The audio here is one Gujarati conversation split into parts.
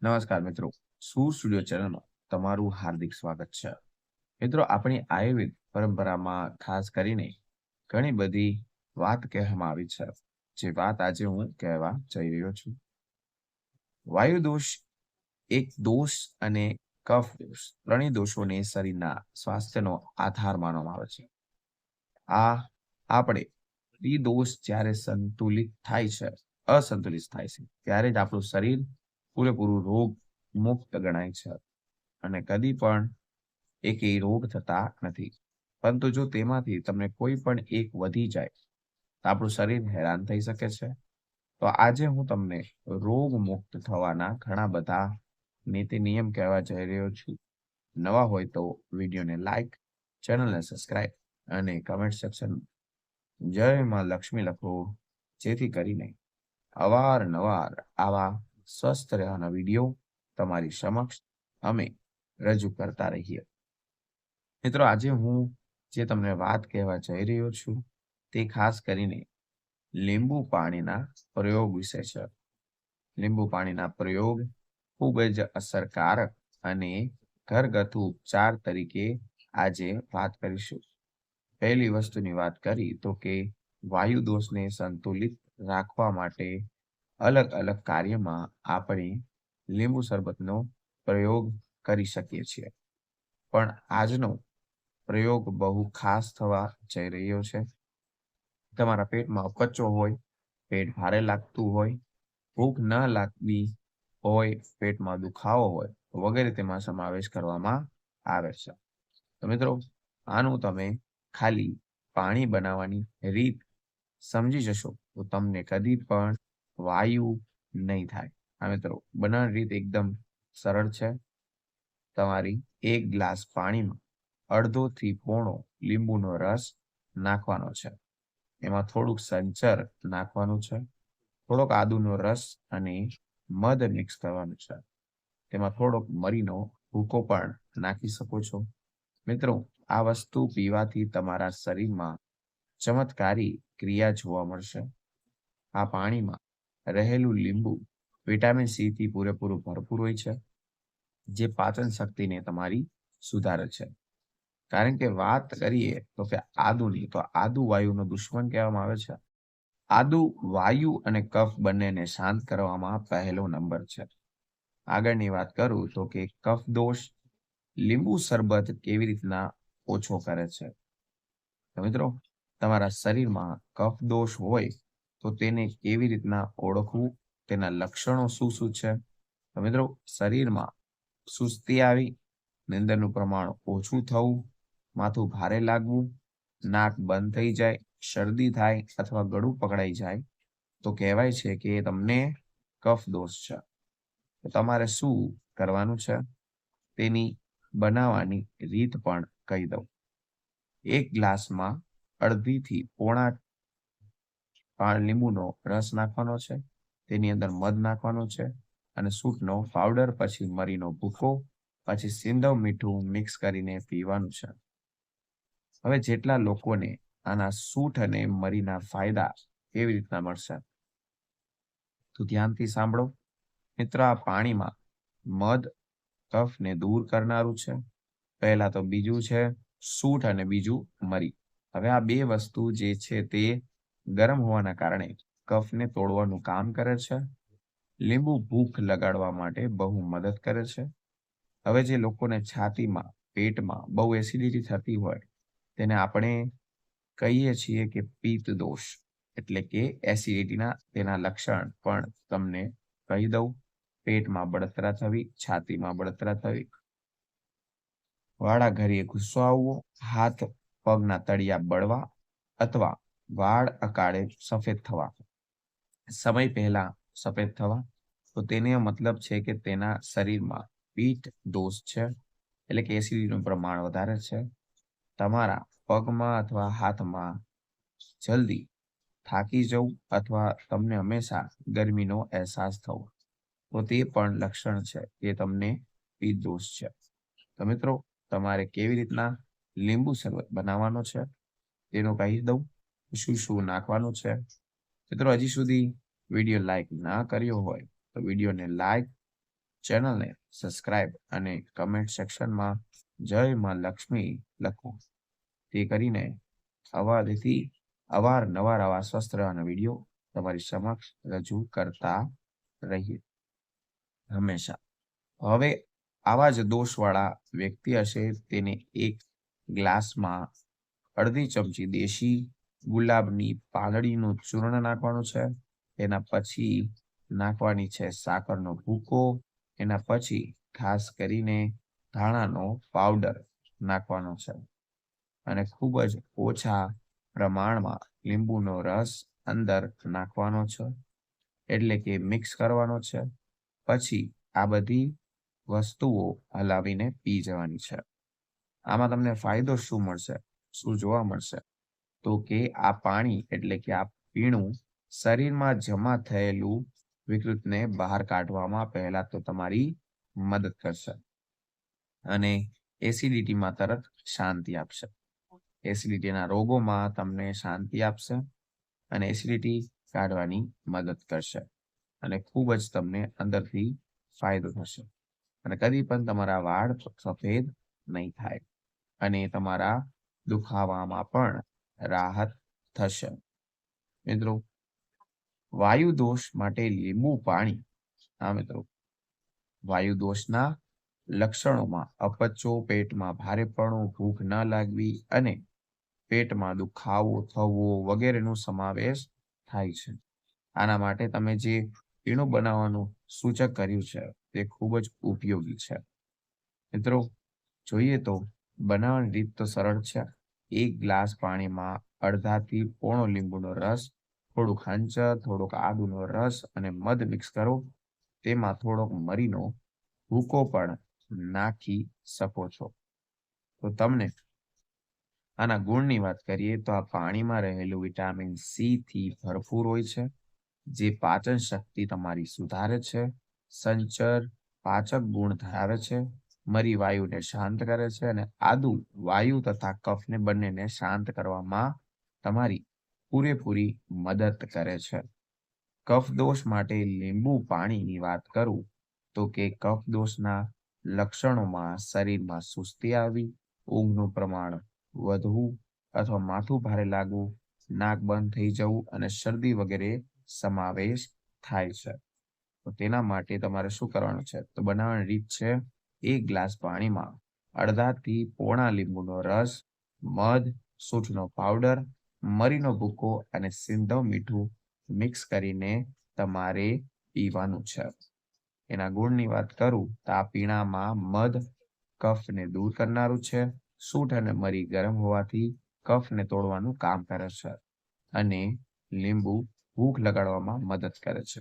નમસ્કાર મિત્રો, સૂર સ્ટુડિયો ચેનલમાં તમારું હાર્દિક સ્વાગત છે. મિત્રો, આપણી આયુર્વેદ પરંપરામાં ખાસ કરીને ઘણી બધી વાત કહેવામાં આવી છે. જે વાત આજે હું કહેવા જઈ રહ્યો છું. વાયુ દોષ એક દોષ અને કફ દોષ ત્રણેય દોષોને શરીરના સ્વાસ્થ્યનો આધાર માનવામાં આવે છે. આ આપણે ત્રિદોષ જ્યારે અસંતુલિત થાય છે ત્યારે જ આપણું શરીર પૂરેપૂરું રોગ મુક્ત ગણાય છે અને કદી પણ એકેય રોગ થતા નથી. પરંતુ જો તેમાંથી તમને કોઈ પણ એક વધી જાય તો આપણું શરીર હેરાન થઈ શકે છે. તો આજે હું તમને રોગ મુક્ત થવાના ઘણા બધા નીતિ નિયમ કહેવા જઈ રહ્યો છું. નવા હોય તો વિડીયોને લાઈક, ચેનલને સબસ્ક્રાઈબ અને કમેન્ટ સેક્શન જય માં લક્ષ્મી લખો, જેથી કરીને અવારનવાર આવા સ્વસ્થ રહેવાના વિડીયો તમારી સમક્ષ અમે રજૂ કરતા રહીએ. મિત્રો, આજે હું જે તમને વાત કહેવા જઈ રહ્યો છું તે ખાસ કરીને લીંબુ પાણીના પ્રયોગ વિશે છે. લીંબુ પાણીના પ્રયોગ ખૂબ જ અસરકારક અને ઘરગથ્થુ ઉપચાર તરીકે આજે વાત કરીશું. પહેલી વસ્તુની વાત કરી તો કે વાયુ દોષને સંતુલિત રાખવા માટે અલગ અલગ કાર્યમાં આપણે લીંબુ શરબતનો પ્રયોગ કરી શકીએ છીએ. પણ આજનો પ્રયોગ બહુ ખાસ થવા જઈ રહ્યો છે. તમારા પેટમાં અપચો હોય, પેટ ભારે લાગતું હોય, ભૂખ ન લાગતી હોય, પેટમાં દુખાવો હોય વગેરે તેમાં સમાવેશ કરવામાં આવે છે. તો મિત્રો, આનું તમે ખાલી પાણી બનાવવાની રીત સમજી જશો તો તમને કદી પણ વાયુ નહીં થાય. હા મિત્રો, બનાવવાની રીત એકદમ સરળ છે. તમારી એક ગ્લાસ પાણીમાં અડધો થી પોણો લીંબુનો રસ નાખવાનો છે. એમાં થોડુંક સંચર નાખવાનું છે, થોડોક આદુનો રસ અને મધ મિક્સ કરવાનું છે. તેમાં થોડોક મરીનો ભૂકો પણ નાખી શકો છો. મિત્રો, આ વસ્તુ પીવાથી તમારા શરીરમાં ચમત્કારી ક્રિયા જોવા મળશે. આ પાણીમાં રહેલું લીંબુ વિટામિન સી થી પૂરેપૂરું ભરપૂર હોય છે, જે પાચન શક્તિને તમારી સુધારે છે. કારણ કે વાત કરીએ તો કે આદુની, તો આદુ વાયુનો દુશ્મન કહેવામાં આવે છે. આદુ વાયુ અને કફ બંનેને શાંત કરવામાં પહેલો નંબર છે. આગળની વાત કરું તો કે કફ દોષ લીંબુ શરબત કેવી રીતના ઓછો કરે છે. તો મિત્રો, તમારા શરીરમાં કફ દોષ હોય તો તેને કેવી રીતના ઓળખવું, તેના લક્ષણો શું શું છે. તો મિત્રો, શરીરમાં સુસ્તી આવી, નીંદરનું પ્રમાણ ઓછું થવું, માથું ભારે લાગવું, નાક બંધ થઈ જાય, શરદી થાય અથવા ગળું પકડાઈ જાય તો કહેવાય છે કે તમને કફ દોષ છે. તો તમારે શું કરવાનું છે તેની બનાવવાની રીત પણ કહી દઉં. એક ગ્લાસમાં અડધી થી પોણા લીંબુનો રસ નાખવાનો છે. તેની અંદર મધ નાખવાનો છે અને સૂંઠનો પાવડર, પછી મરીનો ભૂકો, પછી સિંધવ મીઠું મિક્સ કરીને પીવાનું છે. હવે જેટલા લોકોને આના સૂંઠ અને મરીના ફાયદા કેવી રીતના મળશે તો ધ્યાનથી સાંભળો. મિત્ર, આ પાણીમાં મધ કફને દૂર કરનારું છે પહેલા, તો બીજું છે સૂંઠ અને બીજું મરી. હવે આ બે વસ્તુ જે છે તે ગરમ હોવાના કારણે કફને તોડવાનું કામ કરે છે. લીંબુ ભૂખ લગાડવા માટે બહુ મદદ કરે છે. હવે જે લોકોને છાતીમાં, પેટમાં બહુ એસિડિટી થતી હોય તેને આપણે કહીએ છીએ કે પિત્ત દોષ, એટલે કે એસિડિટીના તેના લક્ષણ પણ તમને કહી દઉં. પેટમાં બળતરા થવી, છાતીમાં બળતરા થવી, વાળા ઘડીએ ગુસ્સો આવવો, હાથ પગના તળિયા બળવા અથવા વાળ અકાળે સફેદ થવા, સમય પહેલા સફેદ થવા, તો તેને મતલબ છે કે તેના શરીરમાં પિત્ત દોષ છે, એટલે કે એસિડિટીનું પ્રમાણ વધારે છે. તમારા પગમાં અથવા હાથમાં જલ્દી થાકી જવું અથવા તમને હંમેશા ગરમીનો અહેસાસ થવો, તો તે પણ લક્ષણ છે કે તમને પિત્ત દોષ છે. તો મિત્રો, તમારે કેવી રીતના લીંબુ શરબત બનાવવાનો છે તેનું કહી દઉં, શું શું નાખવાનું છે. મિત્રો, હજી સુધી વિડીયો લાઈક ના કર્યો હોય તો વિડીયોને લાઈક, ચેનલને સબસ્ક્રાઇબ અને કમેન્ટ સેક્શનમાં જય માં લક્ષ્મી લખો, તે કરીને અવારનવાર આવા સ્વસ્થ રહેવાના વિડીયો તમારી સમક્ષ રજૂ કરતા રહીએ હંમેશા. હવે આવા જ દોષવાળા વ્યક્તિ હશે તેને એક ગ્લાસમાં અડધી ચમચી દેશી ગુલાબની પાંદડીનું ચૂર્ણ નાખવાનું છે. એના પછી નાખવાની છે સાકરનો ભૂકો. એના પછી ખાસ કરીને ધાણાનો પાવડર નાખવાનો છે અને ખૂબ જ ઓછા પ્રમાણમાં લીંબુનો રસ અંદર નાખવાનો છે, એટલે કે મિક્સ કરવાનો છે. પછી આ બધી વસ્તુઓ હલાવીને પી જવાની છે. આમાં તમને ફાયદો શું મળશે, શું જોવા મળશે? તો કે આ પાણી એટલે કે આ પીણું શરીરમાં જમા થયેલું વિકૃતને બહાર કાઢવામાં પહેલા તો તમારી મદદ કરશે અને એસિડિટીમાં તરત શાંતિ આપશે. એસિડિટીના રોગોમાં તમને શાંતિ આપશે અને એસિડિટી કાઢવાની મદદ કરશે અને ખૂબ જ તમને અંદરથી ફાયદો થશે અને કદી પણ તમારા વાળ સફેદ નહીં થાય અને તમારા દુખાવામાં પણ રાહત થશે. મિત્રો, વાયુ દોષ માટે લીંબુ પાણી. હા મિત્રો, વાયુ દોષના લક્ષણોમાં અપચો, પેટમાં ભારેપણું, ભૂખ ન લાગવી અને પેટમાં દુખાવો થવો વગેરેનો સમાવેશ થાય છે. આના માટે તમે જે પીણું બનાવવાનું સૂચક કર્યું છે તે ખૂબ જ ઉપયોગી છે. મિત્રો, જોઈએ તો બનાવવાની રીત તો સરળ છે. એક ગ્લાસ પાણીમાં અડધાથી પોણો લીંબુનો રસ, થોડુંક હંચર, થોડોક આદુનો રસ અને મધ મિક્સ કરો. તેમાં થોડોક મરીનો ભૂકો પણ નાખી શકો છો. તો તમને આના ગુણની વાત કરીએ તો આ પાણીમાં રહેલું વિટામિન સી થી ભરપૂર હોય છે, જે પાચન શક્તિ તમારી સુધારે છે. સંચર પાચક ગુણ ધરાવે છે. મરી વાયુને શાંત કરે છે અને આદુ વાયુ તથા કફને બંનેને શાંત કરવામાં તમારી પૂરેપૂરી મદદ કરે છે. કફ દોષ માટે લીંબુ પાણીની વાત કરું તો કે કફ દોષના લક્ષણોમાં શરીરમાં સુસ્તી આવવી, ઊંઘનું પ્રમાણ વધવું અથવા માથું ભારે લાગવું, નાક બંધ થઈ જવું અને શરદી વગેરે સમાવેશ થાય છે. તો તેના માટે તમારે શું કરવાનું છે? તો બનાવવાની રીત છે: એક ગ્લાસ પાણીમાં અડધાથી પોણા લીંબુનો રસ, મધ, સૂંઠનો પાવડર, મરીનો ભૂકો અને સિંધવ મીઠું મિક્સ કરીને તમારે પીવાનું છે. એના ગુણની વાત કરું તો આ પીણામાં મધ કફને દૂર કરનારું છે. સૂંઠ અને મરી ગરમ હોવાથી કફને તોડવાનું કામ કરે છે અને લીંબુ ભૂખ લગાડવામાં મદદ કરે છે.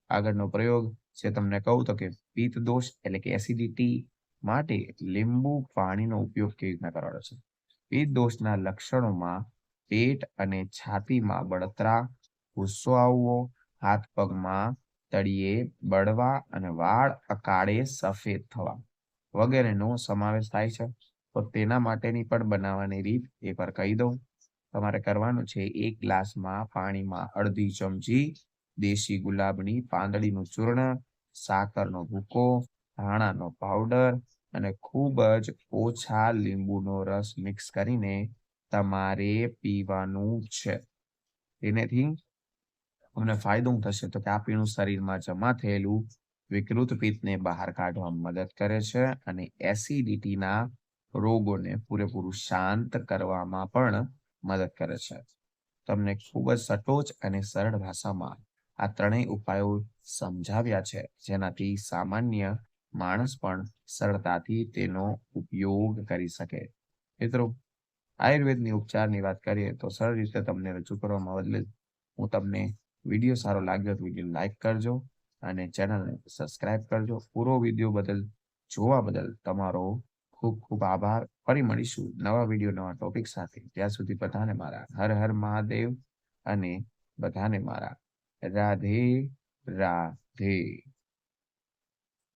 આગળનો પ્રયોગ છે તમને કહું તો કે પિત્ત દોષ એટલે કે એસિડિટી માટે લીંબુ પાણીનો ઉપયોગ કેવી રીતના કરવાનો છે. પિત્ત દોષના લક્ષણોમાં પેટ અને છાતીમાં બળતરા, ગુસ્સો આવવો, હાથ પગમાં તળિયે બળવા અને વાળ અકાળે સફેદ થવા વગેરેનો સમાવેશ થાય છે. તો તેના માટેની પણ બનાવવાની રીત એકવાર કહી દઉં. તમારે કરવાનું છે: એક ગ્લાસમાં પાણીમાં અડધી ચમચી દેશી ગુલાબની પાંદડીનું ચૂર્ણ, સાકરનો ભૂકો, ધાણાનો પાવડર અને ખૂબ જ ઓછા લીંબુનો રસ મિક્સ કરીને તમારે પીવાનું છે. તેનાથી તમને ફાયદો થશે તો કે આ પીણું શરીરમાં જમા થયેલું વિકૃત પિત્તને બહાર કાઢવામાં મદદ કરે છે અને એસિડિટીના રોગોને પૂરેપૂરું શાંત કરવામાં પણ મદદ કરે છે. તમને ખૂબ જ સટોચ અને સરળ ભાષામાં આ ત્રણેય ઉપાયો સમજાવ્યા છે, જેનાથી સામાન્ય માણસ પણ સરળતાથી તેનો ઉપયોગ કરી શકે. મિત્રો, આયુર્વેદની ઉપચારની વાત કરીએ તો સરળ રીતે તમને રજૂ કરવામાં બદલે હું તમને વિડીયો સારો લાગ્યો તો વિડીયો લાઈક કરજો અને ચેનલને સબસ્ક્રાઇબ કરજો. પૂરો વિડીયો જોવા બદલ તમારો ખૂબ ખૂબ આભાર. ફરી મળીશું નવા વિડીયો, નવા ટોપિક સાથે. ત્યાં સુધી બધાને મારા હર હર મહાદેવ અને બધાને મારા રાધે રાધે.